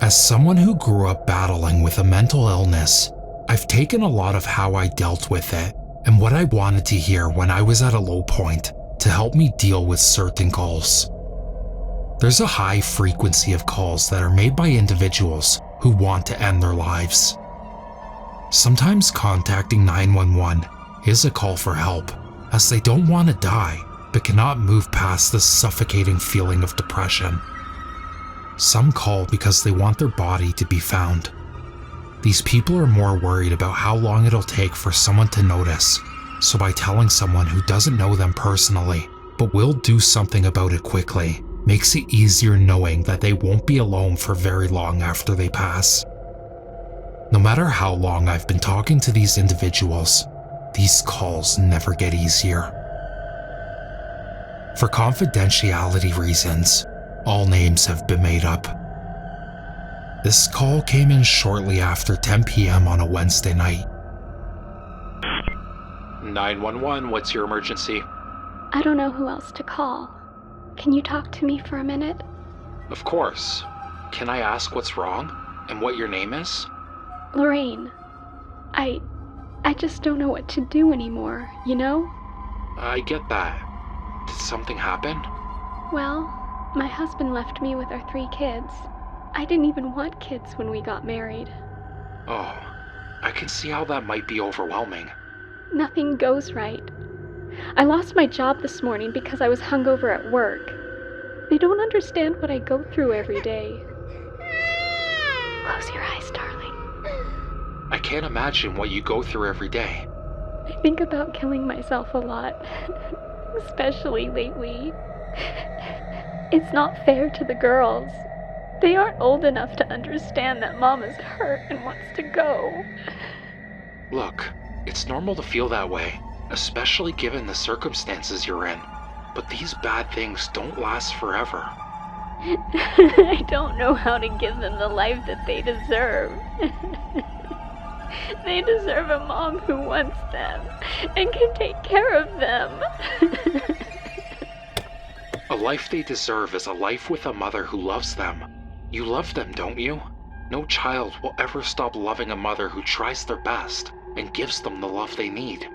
As someone who grew up battling with a mental illness, I've taken a lot of how I dealt with it and what I wanted to hear when I was at a low point to help me deal with certain calls. There's a high frequency of calls that are made by individuals who want to end their lives. Sometimes contacting 911 is a call for help, as they don't want to die but cannot move past the suffocating feeling of depression. Some call because they want their body to be found. These people are more worried about how long it'll take for someone to notice, so by telling someone who doesn't know them personally but will do something about it quickly, makes it easier knowing that they won't be alone for very long after they pass. No matter how long I've been talking to these individuals, these calls never get easier. For confidentiality reasons, all names have been made up. This call came in shortly after 10 p.m. on a Wednesday night. 911, what's your emergency? I don't know who else to call. Can you talk to me for a minute? Of course. Can I ask what's wrong and what your name is? Lorraine. I just don't know what to do anymore, you know? I get that. Did something happen? Well, my husband left me with our 3 kids. I didn't even want kids when we got married. Oh, I can see how that might be overwhelming. Nothing goes right. I lost my job this morning because I was hungover at work. They don't understand what I go through every day. Close your eyes, darling. I can't imagine what you go through every day. I think about killing myself a lot, especially lately. It's not fair to the girls. They aren't old enough to understand that Mom is hurt and wants to go. Look, it's normal to feel that way, especially given the circumstances you're in. But these bad things don't last forever. I don't know how to give them the life that they deserve. They deserve a mom who wants them and can take care of them. A life they deserve is a life with a mother who loves them. You love them, don't you? No child will ever stop loving a mother who tries their best and gives them the love they need.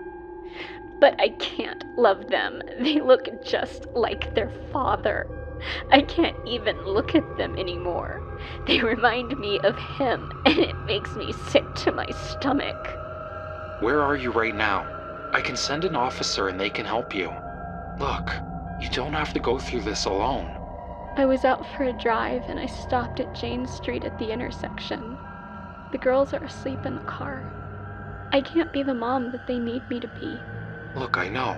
But I can't love them. They look just like their father. I can't even look at them anymore. They remind me of him, and it makes me sick to my stomach. Where are you right now? I can send an officer and they can help you. Look, you don't have to go through this alone. I was out for a drive and I stopped at Jane Street at the intersection. The girls are asleep in the car. I can't be the mom that they need me to be. Look, I know,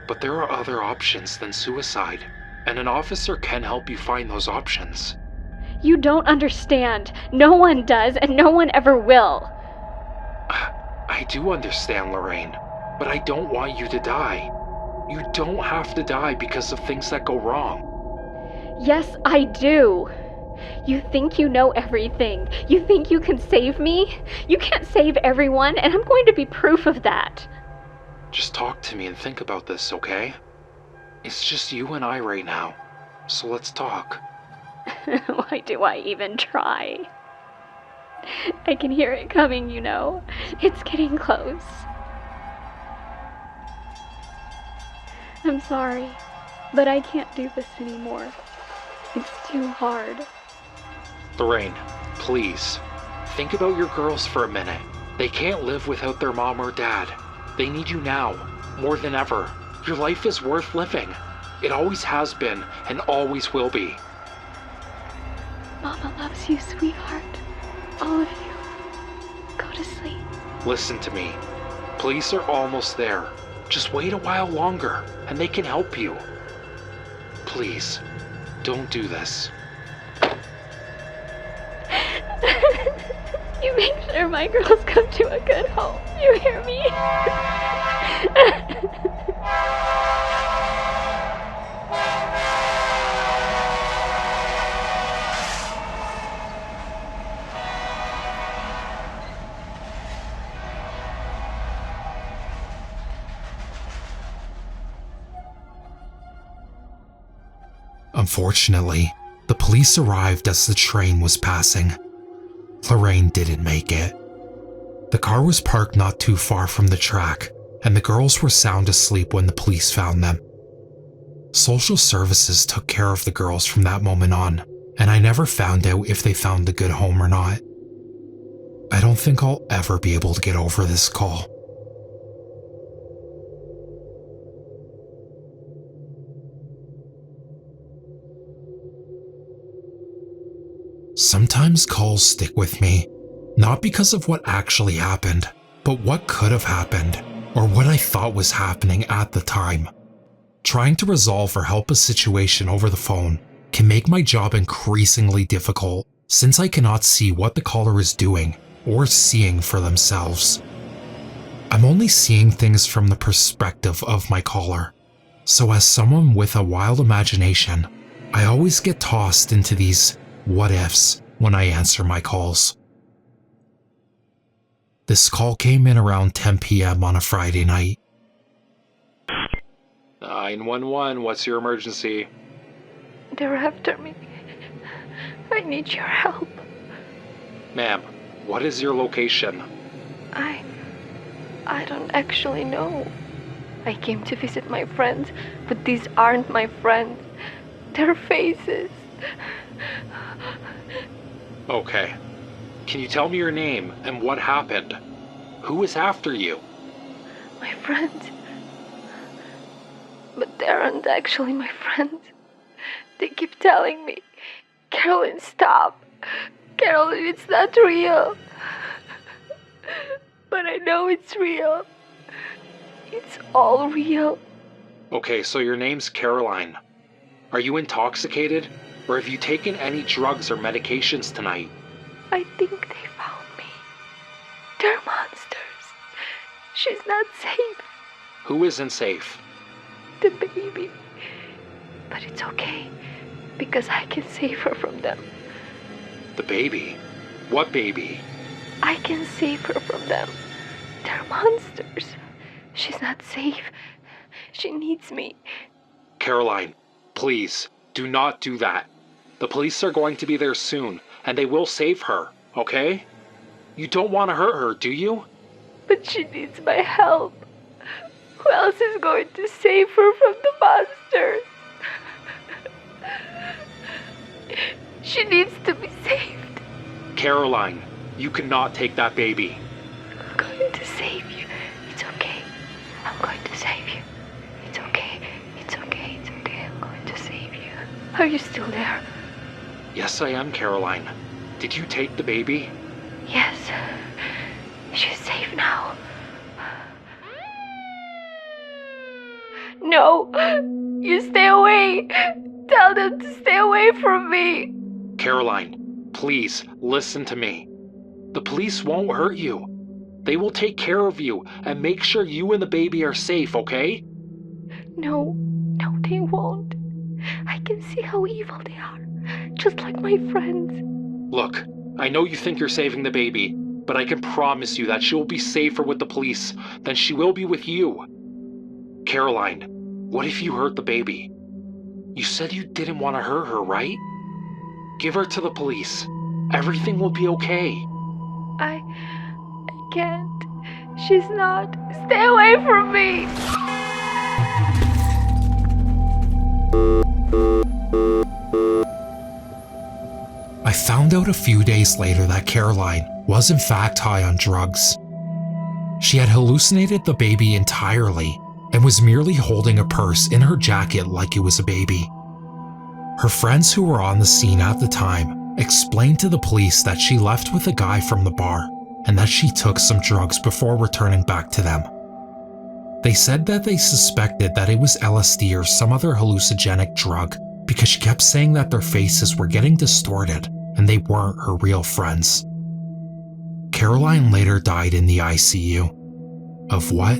but there are other options than suicide, and an officer can help you find those options. You don't understand. No one does, and no one ever will. I do understand, Lorraine, but I don't want you to die. You don't have to die because of things that go wrong. Yes, I do. You think you know everything. You think you can save me? You can't save everyone, and I'm going to be proof of that. Just talk to me and think about this, okay? It's just you and I right now, so let's talk. Why do I even try? I can hear it coming, you know. It's getting close. I'm sorry, but I can't do this anymore. It's too hard. Lorraine, please, think about your girls for a minute. They can't live without their mom or dad. They need you now, more than ever. Your life is worth living. It always has been, and always will be. Mama loves you, sweetheart. All of you. Go to sleep. Listen to me. Police are almost there. Just wait a while longer, and they can help you. Please, don't do this. You make sure my girls come to a good home. You hear me? Unfortunately, the police arrived as the train was passing, Lorraine didn't make it. The car was parked not too far from the track, and the girls were sound asleep when the police found them. Social services took care of the girls from that moment on, and I never found out if they found a good home or not. I don't think I'll ever be able to get over this call. Sometimes calls stick with me, not because of what actually happened, but what could have happened, or what I thought was happening at the time. Trying to resolve or help a situation over the phone can make my job increasingly difficult since I cannot see what the caller is doing or seeing for themselves. I'm only seeing things from the perspective of my caller, so as someone with a wild imagination, I always get tossed into these what-ifs when I answer my calls. This call came in around 10 p.m. on a Friday night. 911, what's your emergency? They're after me. I need your help. Ma'am, what is your location? I don't actually know. I came to visit my friends, but these aren't my friends. Their faces. Okay. Can you tell me your name and what happened? Who is after you? My friends. But they aren't actually my friends. They keep telling me, Caroline, stop. Caroline, it's not real. But I know it's real. It's all real. Okay, so your name's Caroline. Are you intoxicated? Or have you taken any drugs or medications tonight? I think they found me. They're monsters. She's not safe. Who isn't safe? The baby. But it's okay, because I can save her from them. The baby? What baby? I can save her from them. They're monsters. She's not safe. She needs me. Caroline, please, do not do that. The police are going to be there soon, and they will save her, okay? You don't want to hurt her, do you? But she needs my help. Who else is going to save her from the monsters? She needs to be saved. Caroline, you cannot take that baby. I'm going to save you. It's okay. I'm going to save you. It's okay. It's okay. It's okay. I'm going to save you. Are you still there? Yes, I am, Caroline. Did you take the baby? Yes. She's safe now. No! You stay away! Tell them to stay away from me! Caroline, please, listen to me. The police won't hurt you. They will take care of you and make sure you and the baby are safe, okay? No, they won't. I can see how evil they are, just like my friends. Look, I know you think you're saving the baby, but I can promise you that she will be safer with the police than she will be with you. Caroline, what if you hurt the baby? You said you didn't want to hurt her, right? Give her to the police. Everything will be okay. I can't. She's not. Stay away from me! I found out a few days later that Caroline was in fact high on drugs. She had hallucinated the baby entirely and was merely holding a purse in her jacket like it was a baby. Her friends who were on the scene at the time explained to the police that she left with a guy from the bar and that she took some drugs before returning back to them. They said that they suspected that it was LSD or some other hallucinogenic drug because she kept saying that their faces were getting distorted and they weren't her real friends. Caroline later died in the ICU. Of what?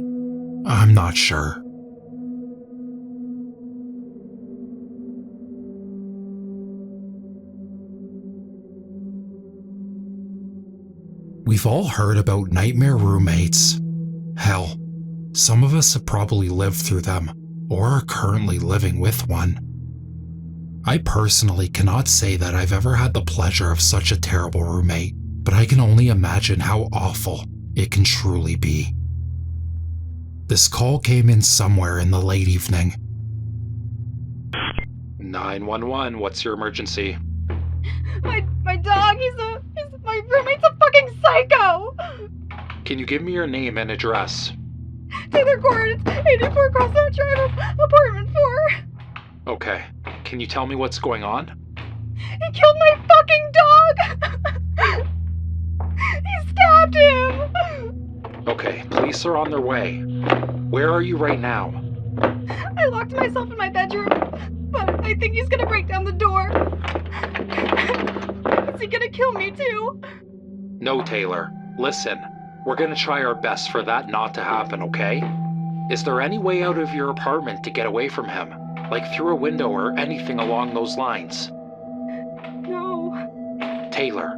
I'm not sure. We've all heard about nightmare roommates. Hell, some of us have probably lived through them or are currently living with one. I personally cannot say that I've ever had the pleasure of such a terrible roommate, but I can only imagine how awful it can truly be. This call came in somewhere in the late evening. 911, what's your emergency? My dog, my roommate's a fucking psycho! Can you give me your name and address? Taylor Court, it's 84 Crossroad Drive, apartment 4. Okay. Can you tell me what's going on? He killed my fucking dog! He stabbed him! Okay, police are on their way. Where are you right now? I locked myself in my bedroom, but I think he's gonna break down the door. Is he gonna kill me too? No, Taylor. Listen, we're gonna try our best for that not to happen, okay? Is there any way out of your apartment to get away from him? Like through a window or anything along those lines? No. Taylor,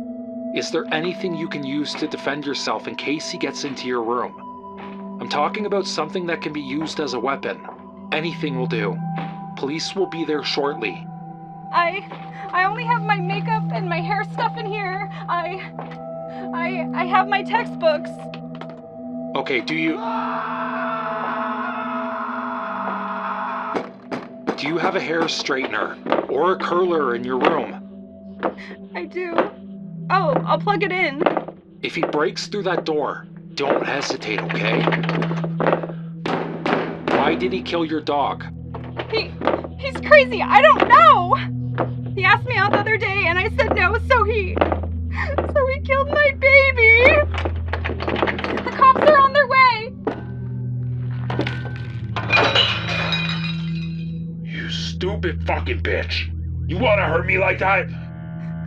is there anything you can use to defend yourself in case he gets into your room? I'm talking about something that can be used as a weapon. Anything will do. Police will be there shortly. I only have my makeup and my hair stuff in here. I have my textbooks. Okay, do you have a hair straightener or a curler in your room? I do. Oh, I'll plug it in. If he breaks through that door, don't hesitate, okay? Why did he kill your dog? He's crazy. I don't know. He asked me out the other day and I said no, so he killed my baby. The cops are on their way. You stupid fucking bitch. You wanna hurt me like that?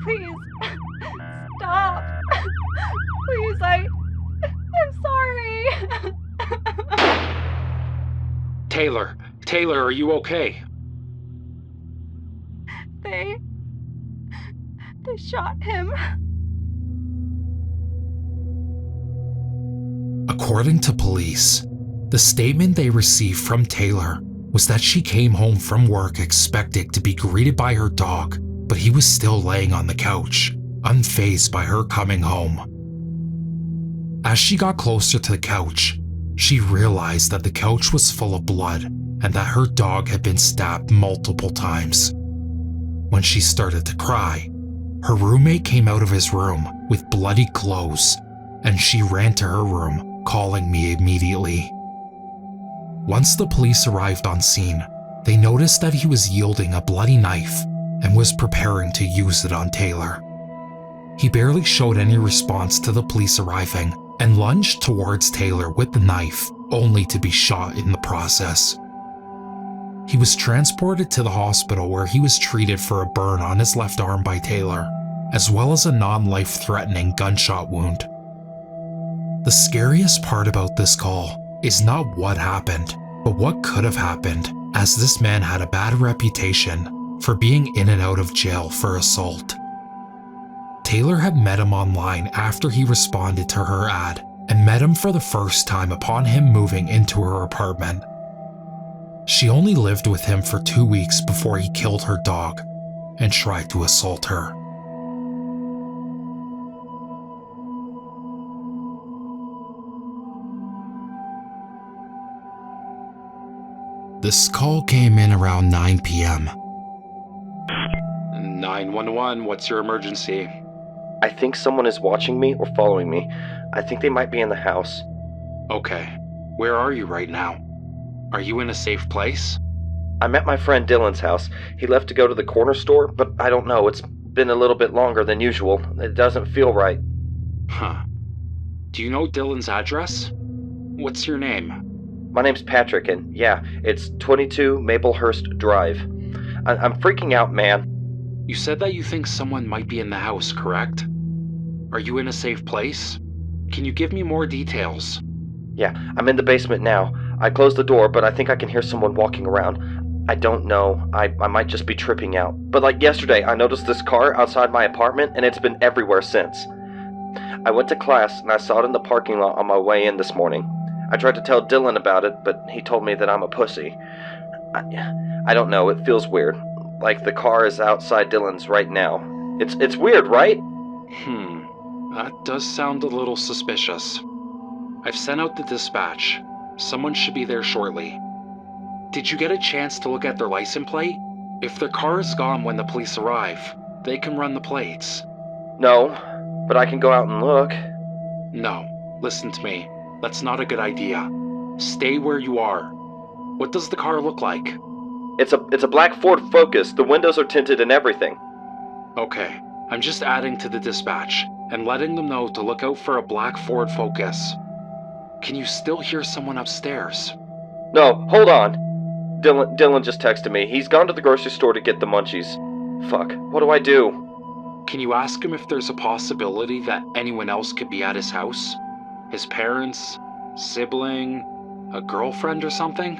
Please, stop. Please, I'm sorry. Taylor, are you okay? They shot him. According to police, the statement they received from Taylor was that she came home from work expecting to be greeted by her dog, but he was still laying on the couch, unfazed by her coming home. As she got closer to the couch, she realized that the couch was full of blood and that her dog had been stabbed multiple times. When she started to cry, her roommate came out of his room with bloody clothes, and she ran to her room, calling me immediately. Once the police arrived on scene, they noticed that he was wielding a bloody knife and was preparing to use it on Taylor. He barely showed any response to the police arriving and lunged towards Taylor with the knife, only to be shot in the process. He was transported to the hospital where he was treated for a burn on his left arm by Taylor, as well as a non-life-threatening gunshot wound. The scariest part about this call is not what happened, but what could have happened, as this man had a bad reputation for being in and out of jail for assault. Taylor had met him online after he responded to her ad and met him for the first time upon him moving into her apartment. She only lived with him for 2 weeks before he killed her dog and tried to assault her. This call came in around 9 p.m. 911, what's your emergency? I think someone is watching me or following me. I think they might be in the house. Okay, where are you right now? Are you in a safe place? I'm at my friend Dylan's house. He left to go to the corner store, but I don't know. It's been a little bit longer than usual. It doesn't feel right. Huh. Do you know Dylan's address? What's your name? My name's Patrick, and yeah, it's 22 Maplehurst Drive. I'm freaking out, man. You said that you think someone might be in the house, correct? Are you in a safe place? Can you give me more details? Yeah, I'm in the basement now. I closed the door, but I think I can hear someone walking around. I don't know. I might just be tripping out. But like yesterday, I noticed this car outside my apartment, and it's been everywhere since. I went to class, and I saw it in the parking lot on my way in this morning. I tried to tell Dylan about it, but he told me that I'm a pussy. I don't know, it feels weird. Like the car is outside Dylan's right now. It's weird, right? That does sound a little suspicious. I've sent out the dispatch. Someone should be there shortly. Did you get a chance to look at their license plate? If their car is gone when the police arrive, they can run the plates. No, but I can go out and look. No, listen to me. That's not a good idea. Stay where you are. What does the car look like? It's a black Ford Focus. The windows are tinted and everything. Okay, I'm just adding to the dispatch and letting them know to look out for a black Ford Focus. Can you still hear someone upstairs? No, hold on. Dylan just texted me. He's gone to the grocery store to get the munchies. Fuck, what do I do? Can you ask him if there's a possibility that anyone else could be at his house? His parents, sibling, a girlfriend or something?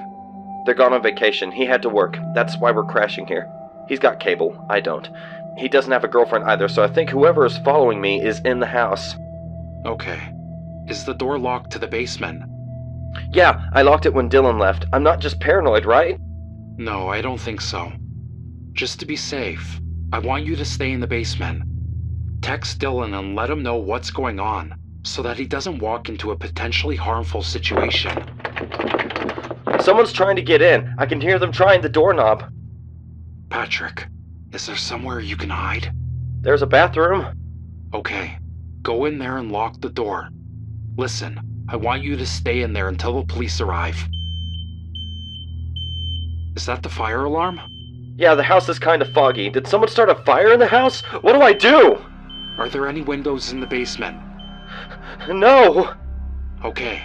They're gone on vacation. He had to work. That's why we're crashing here. He's got cable. I don't. He doesn't have a girlfriend either, so I think whoever is following me is in the house. Okay. Is the door locked to the basement? Yeah, I locked it when Dylan left. I'm not just paranoid, right? No, I don't think so. Just to be safe, I want you to stay in the basement. Text Dylan and let him know what's going on, so that he doesn't walk into a potentially harmful situation. Someone's trying to get in. I can hear them trying the doorknob. Patrick, is there somewhere you can hide? There's a bathroom. Okay, go in there and lock the door. Listen, I want you to stay in there until the police arrive. Is that the fire alarm? Yeah, the house is kind of foggy. Did someone start a fire in the house? What do I do? Are there any windows in the basement? No. Okay,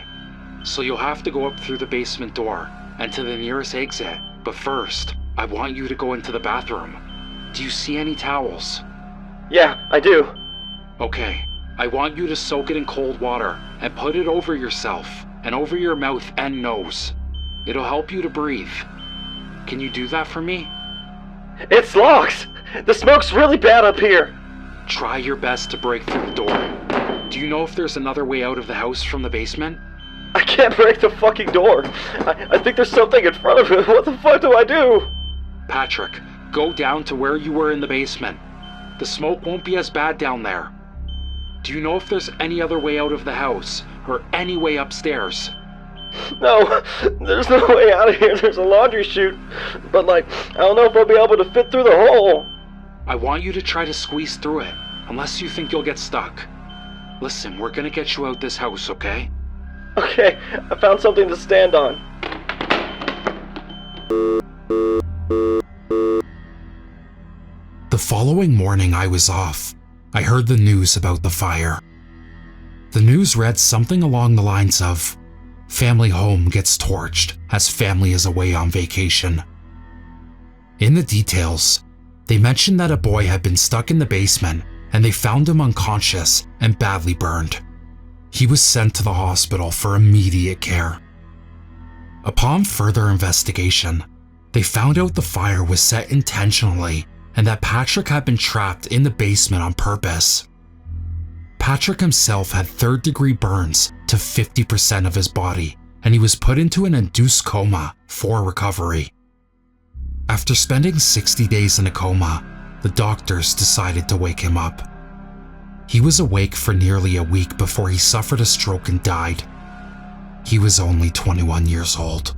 so you'll have to go up through the basement door and to the nearest exit. But first, I want you to go into the bathroom. Do you see any towels? Yeah, I do. Okay, I want you to soak it in cold water and put it over yourself and over your mouth and nose. It'll help you to breathe. Can you do that for me? It's locked! The smoke's really bad up here! Try your best to break through the door. Do you know if there's another way out of the house from the basement? I can't break the fucking door. I think there's something in front of it. What the fuck do I do? Patrick, go down to where you were in the basement. The smoke won't be as bad down there. Do you know if there's any other way out of the house, or any way upstairs? No, there's no way out of here. There's a laundry chute. But I don't know if I'll be able to fit through the hole. I want you to try to squeeze through it, unless you think you'll get stuck. Listen, we're gonna get you out this house, okay? Okay, I found something to stand on. The following morning I was off. I heard the news about the fire. The news read something along the lines of, "Family home gets torched as family is away on vacation." In the details, they mentioned that a boy had been stuck in the basement and they found him unconscious and badly burned. He was sent to the hospital for immediate care. Upon further investigation, they found out the fire was set intentionally and that Patrick had been trapped in the basement on purpose. Patrick himself had third-degree burns to 50% of his body, and he was put into an induced coma for recovery. After spending 60 days in a coma, the doctors decided to wake him up. He was awake for nearly a week before he suffered a stroke and died. He was only 21 years old.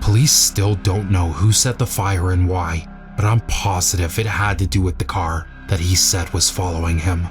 Police still don't know who set the fire and why, but I'm positive it had to do with the car that he said was following him.